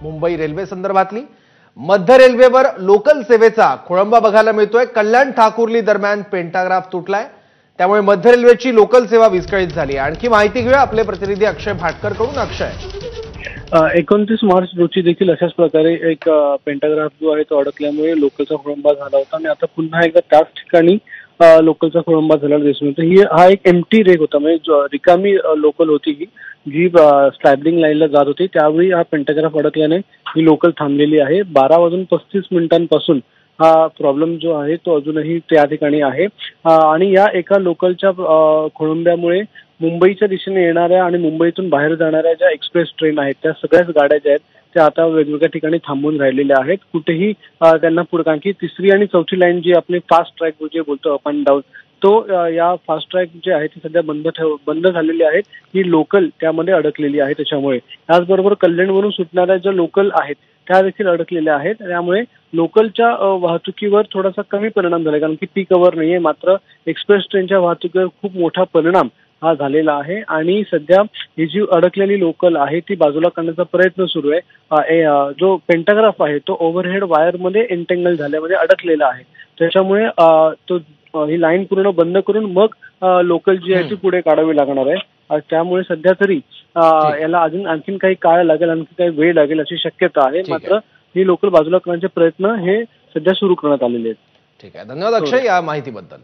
Mumbai railway संदर्भातली। मध्य रेल्वेवर local सेवेचा खोळंबा बघायला मिळतोय। कल्याण ठाकुर्ली दरम्यान पेंटाग्राफ तुटलाय, त्यामुळे मध्य रेल्वेची लोकल सेवा विस्कळीत झाली। आणखी माहिती घेऊया आपले प्रतिनिधी अक्षय भाटकर कडून। अक्षय, 29 मार्च रोजी देखील अशाच प्रकारे एक पेंटाग्राफ जो आहे तो अडकल्यामुळे लोकलचा खोळंबा झाला होता आणि आता पुन्हा एकदा त्याच ठिकाणी लोकलचा खोळंबा झालेला दिसून येतो। हा एक एम्प्टी रेक होता, म्हणजे रिकामी लोकल होती ही, जी स्टॅबलिंग लाईनला जात होती। त्यावेळी हा पेंटाग्राफ अडकल्याने ही लोकल थांबलेली आहे। 12:35 हा प्रॉब्लेम जो आहे तो अजूनही त्या ठिकाणी आहे आणि या एका लोकलच्या खोळंब्यामुळे मुंबईच्या दिशेने येणाऱ्या आणि मुंबईतून बाहेर जाणाऱ्या ज्या एक्सप्रेस ट्रेन आहेत त्या सगळ्याच गाड्या ज्या आहेत त्या आता वेगवेगळ्या ठिकाणी थांबून राहिलेल्या आहेत। कुठेही त्यांना पुढे, कारण की तिसरी आणि चौथी लाईन जी आपली फास्ट ट्रॅक जे बोलतो अप अँड डाऊन, तो या फास्ट ट्रॅक जे आहे ते सध्या बंद झालेली आहेत। ही लोकल त्यामध्ये अडकलेली आहे। त्याच्यामुळे त्याचबरोबर कल्याणवरून सुटणाऱ्या ज्या लोकल आहेत त्या देखील अडकलेल्या आहेत। त्यामुळे लोकलच्या वाहतुकीवर थोडासा कमी परिणाम झाला, कारण की पीक अवर नाहीये, मात्र एक्सप्रेस ट्रेनच्या वाहतुकीवर खूप मोठा परिणाम हा झालेला आहे आणि सध्या ही जी अडकलेली लोकल आहे ती बाजूला करण्याचा प्रयत्न सुरू आहे। जो पेंटाग्राफ आहे तो ओव्हरहेड वायरमध्ये एंटेंगल झाल्यामध्ये अडकलेला आहे। त्याच्यामुळे ही लाईन पूर्ण बंद करून मग लोकल जी आहे ती पुढे काढावी लागणार आहे। त्यामुळे सध्या तरी याला आणखीन काही काळ लागेल, आणखी काही वेळ लागेल अशी शक्यता आहे। मात्र ही लोकल बाजूला करण्याचे प्रयत्न हे सध्या सुरू करण्यात आलेले आहेत। ठीक आहे, धन्यवाद अक्षय या माहितीबद्दल।